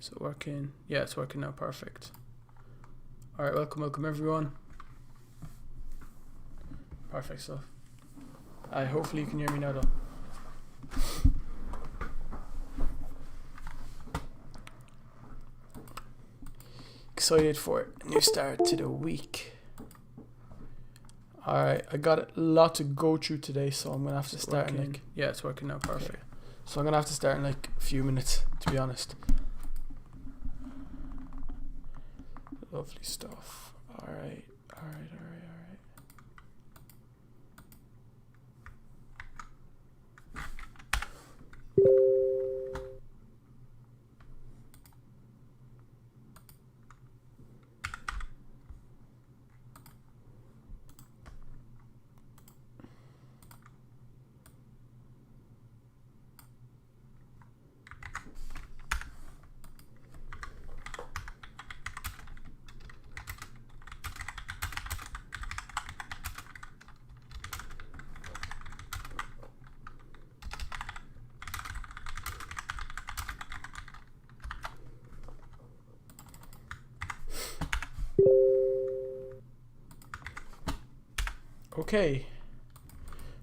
Is it working? Yeah, it's working now. Perfect. All right, welcome everyone. Perfect stuff. Hopefully you can hear me now though. Excited for a new start to the week. Alright, I got a lot to go through today, so I'm gonna have to start in like, yeah, it's working now, perfect. Okay. So I'm gonna have to start in like a few minutes, to be honest. Lovely stuff. Alright. Okay,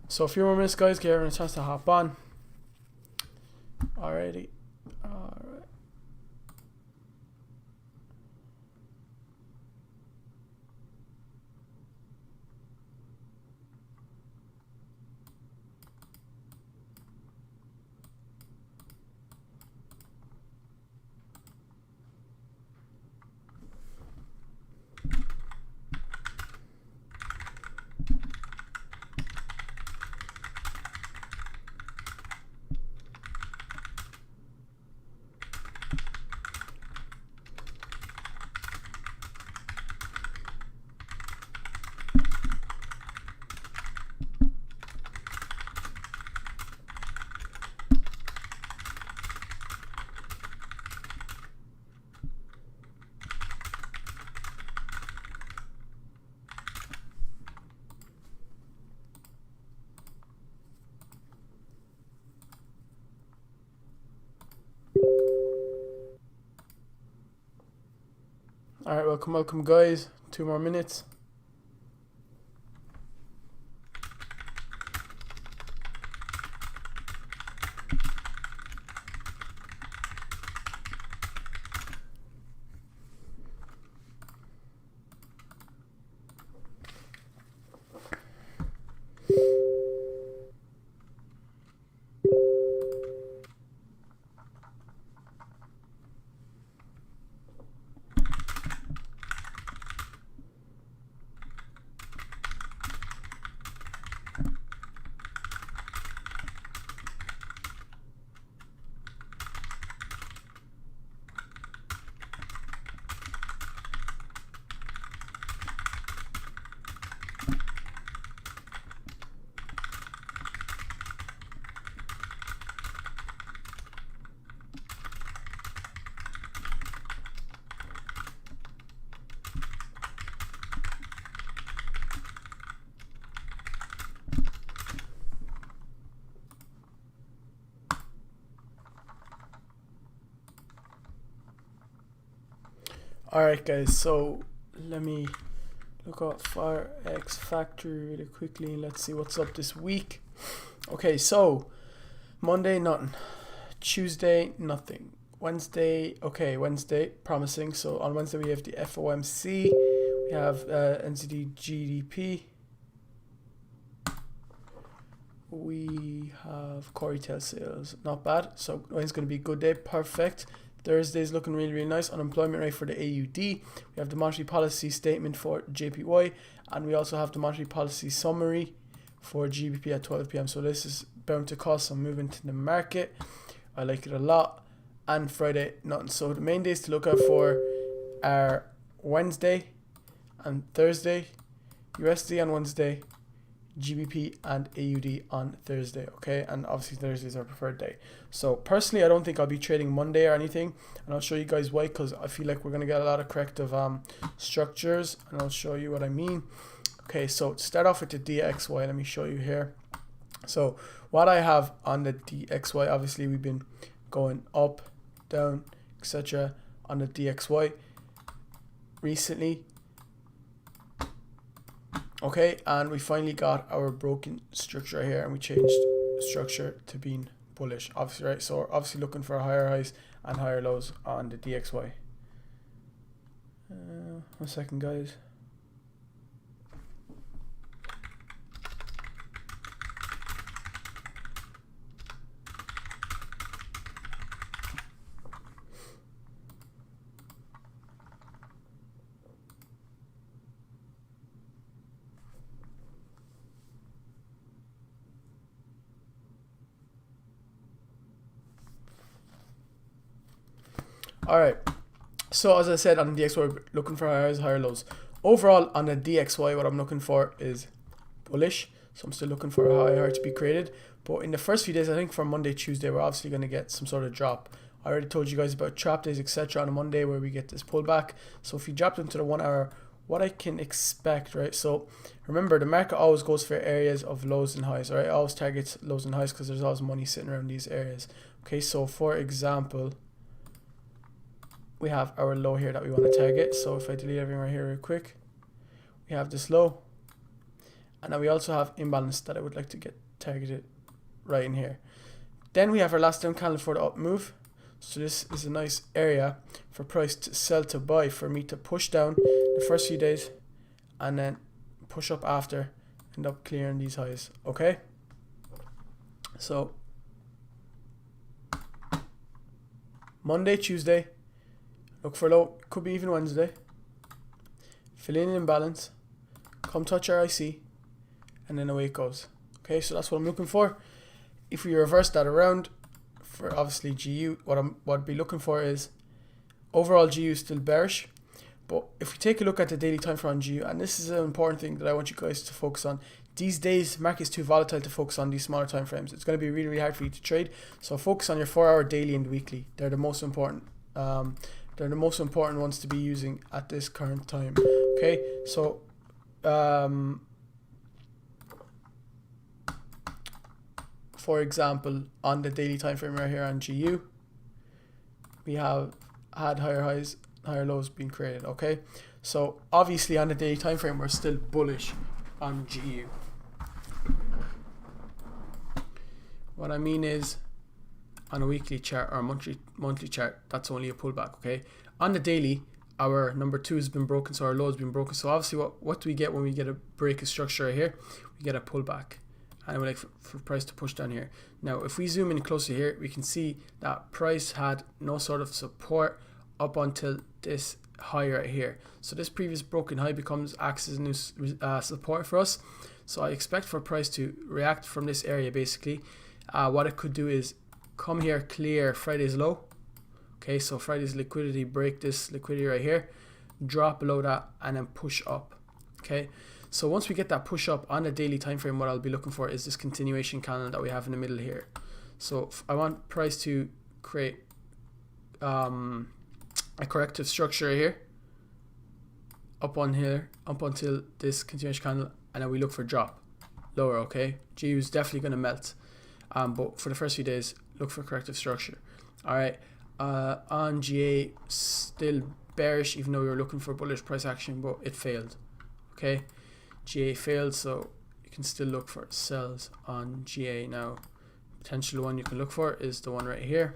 so a few more minutes, guys. Give everyone a chance to hop on. Alrighty. Alright. Alright, welcome guys. 2 more minutes. Alright guys, so let me look at Forex Factory really quickly and let's see what's up this week. Okay, so Monday nothing, Tuesday nothing, Wednesday, okay, Wednesday promising. So on Wednesday we have the FOMC, we have NZD GDP, we have core retail sales, not bad. So Wednesday's going to be a good day, perfect. Thursday's looking really nice. Unemployment rate for the AUD. We have the monetary policy statement for JPY, and we also have the monetary policy summary for GBP at 12 p.m. So this is bound to cause some movement in the market. I like it a lot. And Friday, nothing. So the main days to look out for are Wednesday and Thursday, USD on Wednesday, GBP and AUD on Thursday, okay? And obviously Thursday is our preferred day. So personally, I don't think I'll be trading Monday or anything, and I'll show you guys why, because I feel like we're going to get a lot of corrective structures, and I'll show you what I mean. Okay, so to start off with the DXY, let me show you here. So what I have on the DXY, obviously we've been going up, down, etc. on the DXY recently. Okay, and we finally got our broken structure here, and we changed structure to being bullish, obviously, right? So we're obviously looking for higher highs and higher lows on the DXY. 1 second, guys. Alright, so as I said, on the DXY, we're looking for higher highs, higher lows. Overall, on the DXY, what I'm looking for is bullish. So I'm still looking for a higher to be created. But in the first few days, I think from Monday, Tuesday, we're obviously going to get some sort of drop. I already told you guys about trap days, etc. on a Monday where we get this pullback. So if you drop into the 1 hour, what I can expect, right? So remember, the market always goes for areas of lows and highs, right? It always targets lows and highs because there's always money sitting around these areas. Okay, so for example, we have our low here that we want to target. So if I delete everything right here real quick, we have this low, and then we also have imbalance that I would like to get targeted right in here. Then we have our last down candle for the up move. So this is a nice area for price to sell to buy, for me to push down the first few days and then push up after, end up clearing these highs. Okay, so Monday, Tuesday, look for low, could be even Wednesday, fill in imbalance, come touch our IC, and then away it goes. Okay, so that's what I'm looking for. If we reverse that around for obviously GU, what I'd be looking for is overall GU is still bearish. But if we take a look at the daily time frame on GU, and this is an important thing that I want you guys to focus on. These days, market's too volatile to focus on these smaller time frames. It's going to be really, really hard for you to trade. So focus on your 4-hour daily and weekly. They're the most important. They're the most important ones to be using at this current time. Okay, so for example, on the daily time frame right here on GU, we have had higher highs, higher lows being created. Okay, so obviously on the daily time frame, we're still bullish on GU. What I mean is, on a weekly chart or a monthly chart, that's only a pullback. Okay, on the daily, our number 2 has been broken, so our low has been broken. So obviously, what do we get when we get a break of structure right here? We get a pullback, and we like for price to push down here. Now, if we zoom in closer here, we can see that price had no sort of support up until this high right here. So this previous broken high acts as a new support for us. So I expect for price to react from this area. Basically, what it could do is come here, clear Friday's low. Okay, so Friday's liquidity, break this liquidity right here, drop below that, and then push up. Okay, so once we get that push up on the daily time frame, what I'll be looking for is this continuation candle that we have in the middle here. So I want price to create a corrective structure right here, up on here, up until this continuation candle, and then we look for drop lower. Okay, GU is definitely going to melt, but for the first few days, look for corrective structure. All right, on GA, still bearish, even though we were looking for bullish price action, but it failed. Okay, GA failed, so you can still look for sells on GA. Now, potential one you can look for is the one right here.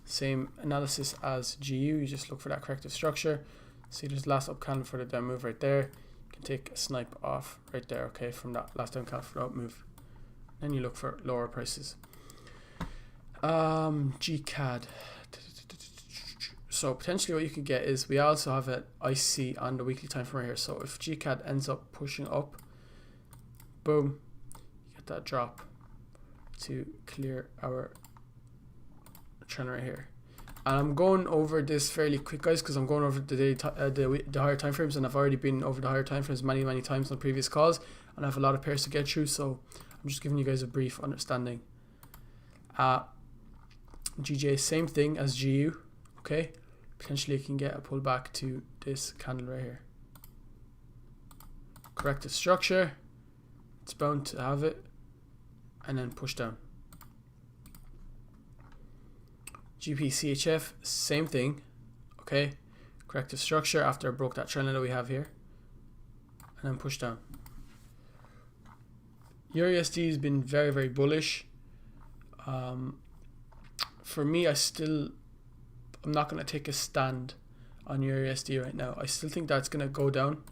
Same analysis as GU, you just look for that corrective structure. See, there's last up candle for the down move right there. You can take a snipe off right there, okay, from that last down candle for the up move. Then you look for lower prices. G-CAD. So potentially what you can get is, we also have an IC on the weekly time frame right here. So if G-CAD ends up pushing up, boom, you get that drop to clear our trend right here. And I'm going over this fairly quick, guys, because I'm going over the higher time frames, and I've already been over the higher time frames many times on previous calls, and I have a lot of pairs to get through, so I'm just giving you guys a brief understanding. GJ, same thing as GU. Okay, potentially you can get a pullback to this candle right here. Corrective structure, it's bound to have it, and then push down. GPCHF, same thing. Okay, corrective structure after I broke that trend line that we have here, and then push down. EURUSD has been very, very bullish. For me, I'm not going to take a stand on EURUSD right now. I still think that's going to go down.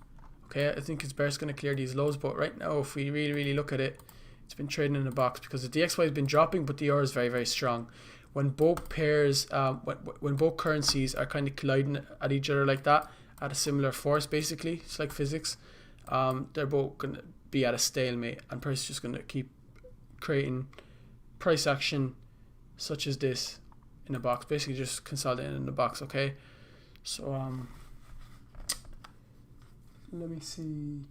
Okay, I think it's better going to clear these lows, but right now, if we really look at it, it's been trading in a box because the DXY has been dropping, but the euro is very, very strong. When both pairs, when both currencies are kind of colliding at each other like that, at a similar force, basically, it's like physics. They're both going to be at a stalemate, and price is just going to keep creating price action such as this in a box, basically just consolidating in the box. Okay, so let me see.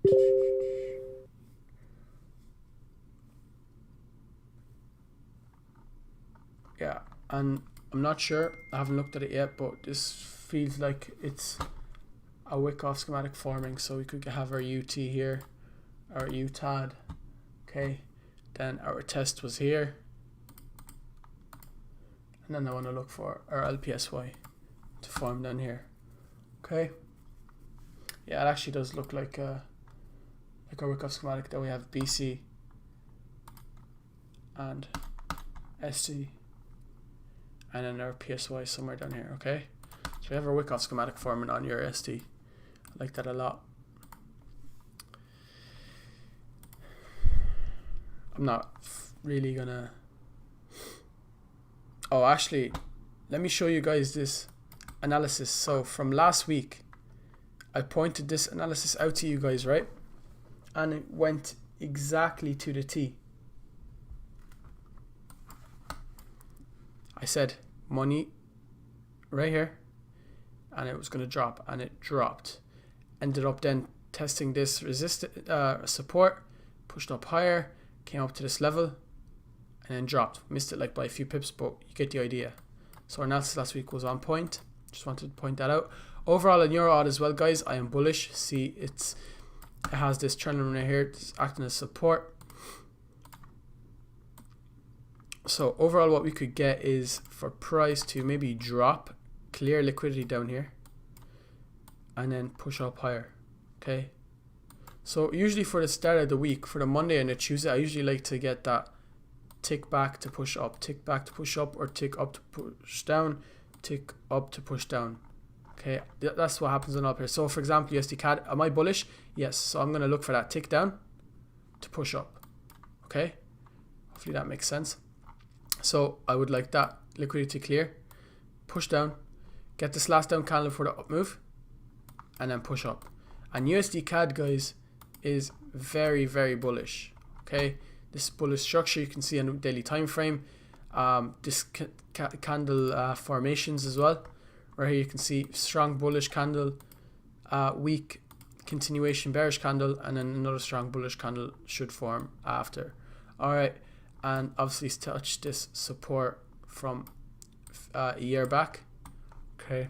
Yeah, and I'm not sure, I haven't looked at it yet, but this feels like it's a Wyckoff schematic forming. So we could have our UT here, our UTAD. Okay, then our test was here, and then I want to look for our LPSY to form down here. Okay, yeah, it actually does look like a Wyckoff schematic. That we have BC and ST, and then our PSY somewhere down here. Okay, so we have our Wyckoff schematic forming on your ST. I like that a lot. I'm not really gonna. Oh, actually, let me show you guys this analysis. So from last week, I pointed this analysis out to you guys, right? And it went exactly to the T. I said money right here, and it was going to drop, and it dropped. Ended up then testing this support, pushed up higher, came up to this level, and then dropped. Missed it like by a few pips, but you get the idea. So our analysis last week was on point. Just wanted to point that out. Overall in Euro AUD as well, guys, I am bullish. See, it has this trend line right here. It's acting as support. So overall, what we could get is for price to maybe drop, clear liquidity down here, and then push up higher. Okay. So usually for the start of the week, for the Monday and the Tuesday, I usually like to get that tick back to push up, tick back to push up, or tick up to push down, tick up to push down. Okay, that's what happens on up here. So for example, USD CAD, am I bullish? Yes. So I'm going to look for that tick down to push up. Okay, hopefully that makes sense. So I would like that liquidity clear, push down, get this last down candle for the up move, and then push up. And USD CAD, guys, is very, very bullish. Okay, this bullish structure you can see on the daily time frame. This candle formations as well. Right here you can see strong bullish candle, weak continuation bearish candle, and then another strong bullish candle should form after. Alright, and obviously touch this support from a year back. Okay,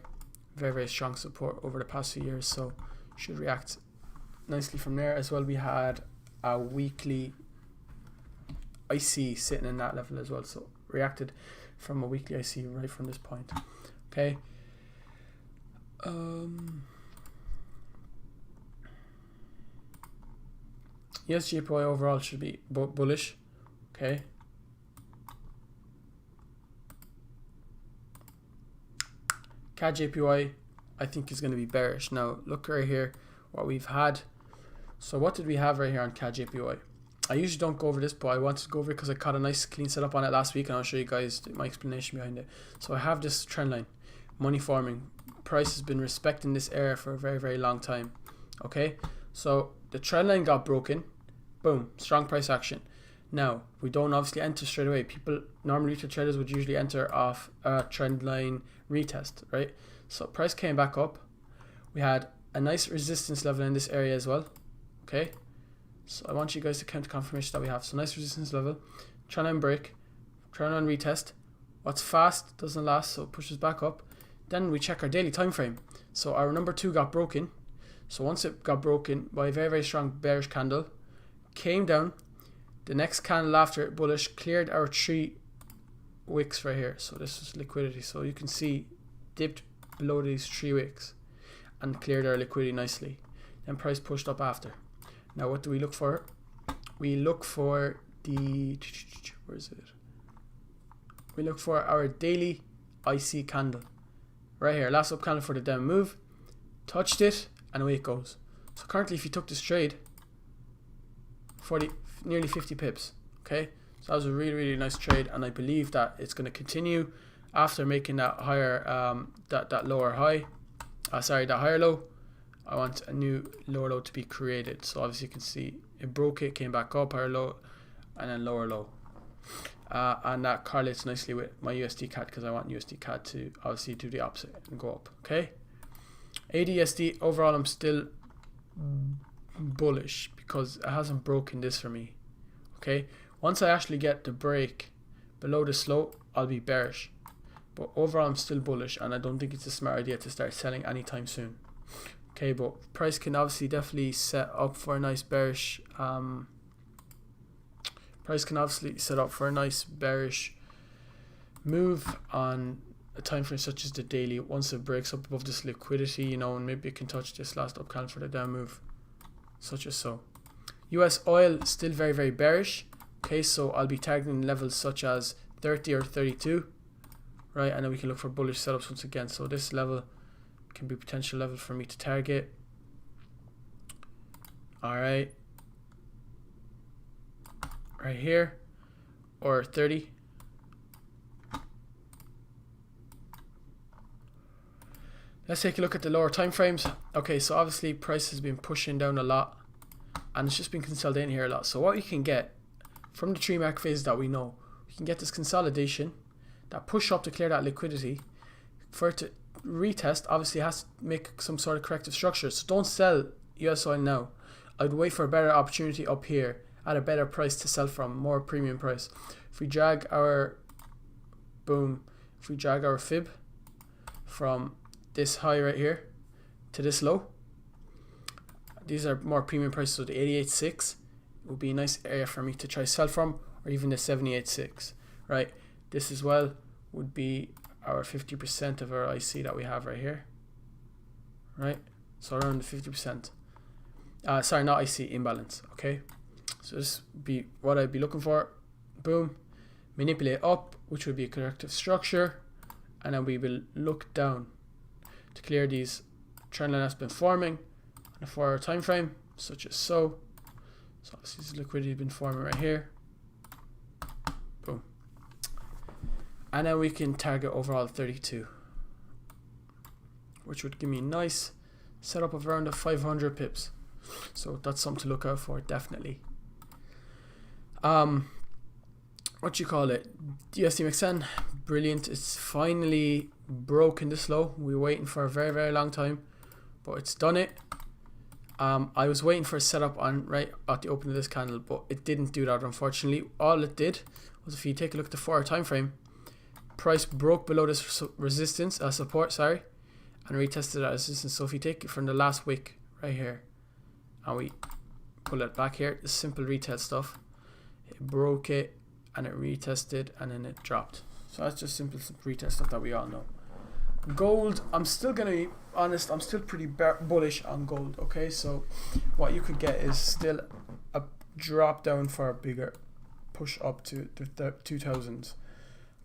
very, very strong support over the past few years, so should react nicely from there. As well, we had a weekly IC sitting in that level as well, so reacted from a weekly IC right from this point. Okay. Yes, JPY overall should be bullish. Okay. CAD JPY I think is going to be bearish. Now look right here what we've had. So what did we have right here on CAD JPY? I usually don't go over this, but I wanted to go over it because I caught a nice clean setup on it last week, and I'll show you guys my explanation behind it. So I have this trend line, money forming. Price has been respecting this area for a very, very long time. Okay, so the trend line got broken. Boom, strong price action. Now we don't obviously enter straight away. People, normal retail traders would usually enter off a trend line retest, right? So price came back up. We had a nice resistance level in this area as well. Okay, so I want you guys to count the confirmation that we have. So nice resistance level, trend line break, trend line retest. What's fast doesn't last, so it pushes back up. Then we check our daily time frame. So our number 2 got broken. So once it got broken by a very, very strong bearish candle, came down. The next candle after it bullish cleared our 3 wicks right here. So this is liquidity. So you can see dipped below these 3 wicks and cleared our liquidity nicely. Then price pushed up after. Now what do we look for? We look for the, where is it? We look for our daily IC candle right here. Last up candle for the down move. Touched it and away it goes. So currently if you took this trade, nearly 50 pips. Okay, so that was a really nice trade, and I believe that it's going to continue after making that higher that lower high, that higher low. I want a new lower low to be created. So obviously you can see it broke it, came back up, higher low, and then lower low, and that correlates nicely with my USD CAD, because I want USD CAD to obviously do the opposite and go up. Okay, ADSD overall I'm still bullish because it hasn't broken this for me. Okay, once I actually get the break below the slope, I'll be bearish, but overall I'm still bullish, and I don't think it's a smart idea to start selling anytime soon. Okay, but price can obviously definitely set up for a nice bearish move on a time frame such as the daily. Once it breaks up above this liquidity, you know, and maybe it can touch this last up candle for the down move, such as so. US oil still very bearish. Okay, so I'll be targeting levels such as 30 or 32, right? And then we can look for bullish setups once again. So this level can be a potential level for me to target. All right, right here, or 30. Let's take a look at the lower time frames. Okay, so obviously price has been pushing down a lot, and it's just been consolidating here a lot. So what you can get from the 3 mark phase that we know, we can get this consolidation, that push up to clear that liquidity. For it to retest, obviously it has to make some sort of corrective structure. So don't sell US oil now. I'd wait for a better opportunity up here at a better price to sell from, more premium price. If we drag our fib from this high right here to this low, these are more premium prices. So the 88.6 would be a nice area for me to try sell from, or even the 78.6, right? This as well would be our 50% of our IC that we have right here, right? So around the 50%. Sorry, not IC, imbalance. Okay, so this would be what I'd be looking for. Boom, manipulate up, which would be a corrective structure, and then we will look down to clear these trend line that's been forming on a 4-hour time frame, such as so. So obviously this liquidity has been forming right here. Boom. And then we can target overall 32, which would give me a nice setup of around the 500 pips. So that's something to look out for, definitely. What you call it? USDMXN, brilliant. It's finally broken this low. We were waiting for a very long time, but it's done it. I was waiting for a setup on right at the open of this candle, but it didn't do that, unfortunately. All it did was, if you take a look at the 4-hour time frame, price broke below this resistance, support, sorry, and retested that resistance. So if you take it from the last wick right here, and we pull it back here, the simple retest stuff, it broke it and it retested and then it dropped. So that's just simple retest stuff that we all know. Gold, I'm still gonna be honest, I'm still pretty bullish on gold. Okay, so what you could get is still a drop down for a bigger push up to the 2000s.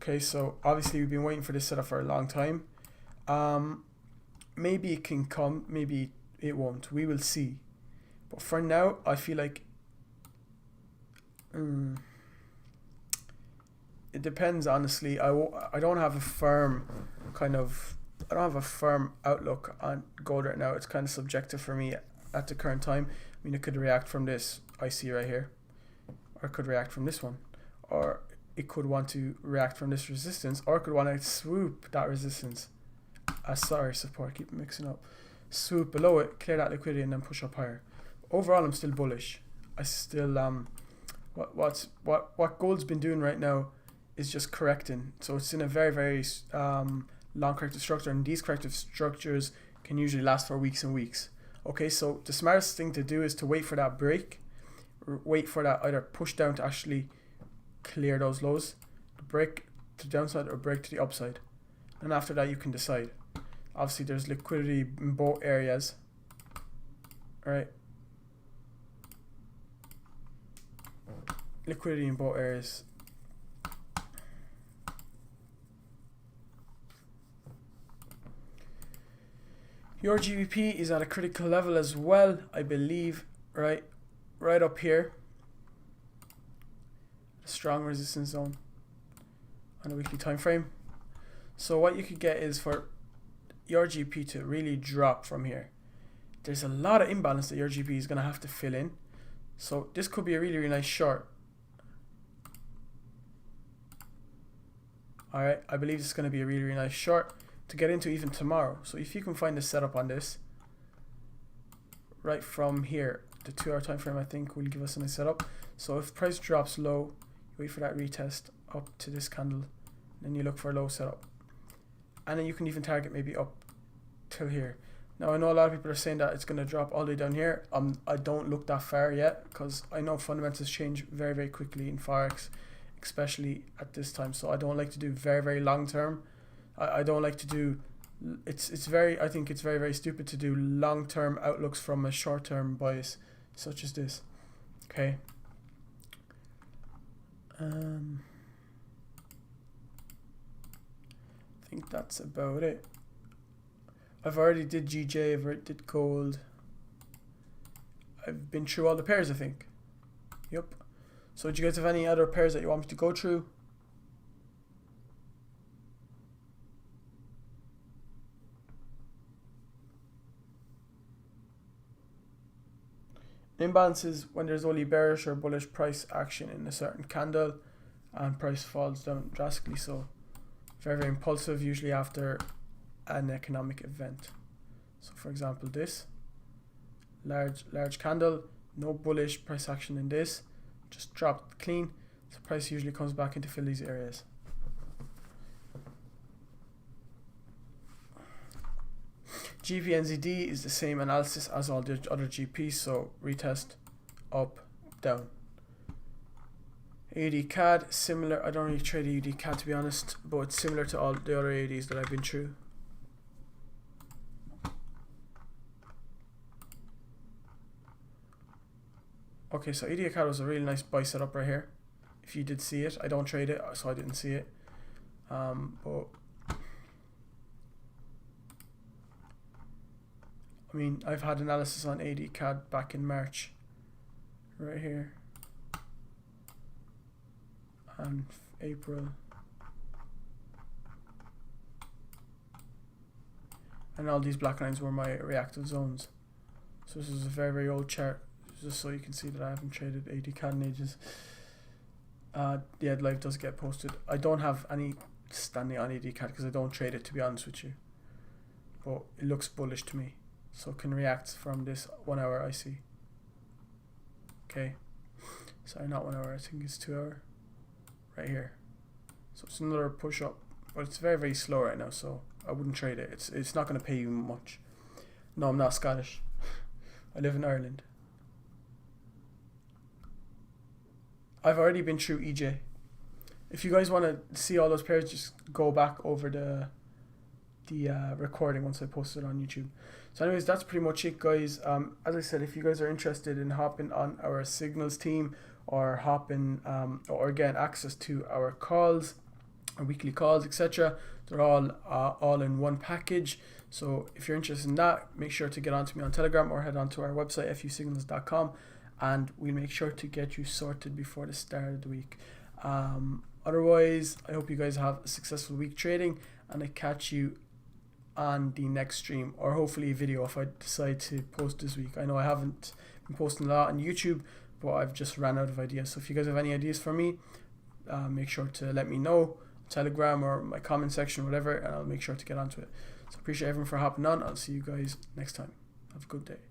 Okay, so obviously we've been waiting for this setup for a long time. Maybe it can come, maybe it won't, we will see. But for now, I feel like it depends, honestly. I don't have a firm outlook on gold right now. It's kind of subjective for me at the current time. I mean, it could react from this I see right here, or it could react from this one, or it could want to react from this resistance, or it could want to swoop that resistance. Sorry, support, keep mixing up. Swoop below it, clear that liquidity, and then push up higher. Overall, I'm still bullish. I still what gold's been doing right now is just correcting. So it's in a very long corrective structure, and these corrective structures can usually last for weeks and weeks. Okay, so the smartest thing to do is to wait for that break, wait for that either push down to actually clear those lows, break to the downside or break to the upside. And after that you can decide. Obviously there's liquidity in both areas. Alright. Liquidity in both areas. Your GBP is at a critical level as well, I believe, right up here. A strong resistance zone on a weekly time frame. So what you could get is for your GP to really drop from here. There's a lot of imbalance that your GP is going to have to fill in. So this could be a really, really nice short. Alright, I believe this is going to be a really, really nice short to get into even tomorrow. So if you can find the setup on this right from here, the 2 hour time frame I think will give us a nice setup. So if price drops low, you wait for that retest up to this candle, then you look for a low setup, and then you can even target maybe up till here. Now I know a lot of people are saying that it's going to drop all the way down here. I don't look that far yet because I know fundamentals change very, very quickly in Forex, especially at this time. So I don't like to do very, very long term. I don't like to do, I think it's very, very stupid to do long term outlooks from a short term bias such as this. Okay. I think that's about it. I've already did GJ, I've already did gold. I've been through all the pairs, I think. Yep. So do you guys have any other pairs that you want me to go through? Imbalances when there's only bearish or bullish price action in a certain candle and price falls down drastically. So very, very impulsive, usually after an economic event. So for example, this large candle, no bullish price action in this, just dropped clean. So price usually comes back in to fill these areas. GPNZD is the same analysis as all the other GPs, so retest, up, down. AUD CAD, similar. I don't really trade AUD CAD to be honest, but it's similar to all the other AUDs that I've been through. Okay, so AUD CAD was a really nice buy setup right here. If you did see it, I don't trade it, so I didn't see it. But I mean, I've had analysis on AUD CAD back in March, right here, and April, and all these black lines were my reactive zones. So this is a very, very old chart, just so you can see that I haven't traded AUD CAD in ages. Yeah, live does get posted. I don't have any standing on AUD CAD because I don't trade it, to be honest with you, but it looks bullish to me. So can react from this 1 hour I see. Okay, sorry, not 1 hour, I think it's 2 hour, right here. So it's another push up, but it's very, very slow right now, so I wouldn't trade it. It's not going to pay you much. No, I'm not Scottish. I live in Ireland. I've already been through EJ. If you guys want to see all those pairs, just go back over the recording once I post it on YouTube. So anyways, that's pretty much it, guys. As I said, if you guys are interested in hopping on our signals team or hopping or get access to our calls, our weekly calls, etc., they're all in one package. So if you're interested in that, make sure to get onto me on Telegram or head on to our website fusignals.com, and we'll make sure to get you sorted before the start of the week. Otherwise, I hope you guys have a successful week trading, and I catch you on the next stream, or hopefully a video if I decide to post this week. I know I haven't been posting a lot on YouTube, but I've just ran out of ideas. So if you guys have any ideas for me, make sure to let me know, Telegram or my comment section, whatever, and I'll make sure to get onto it. So appreciate everyone for hopping on. I'll see you guys next time. Have a good day.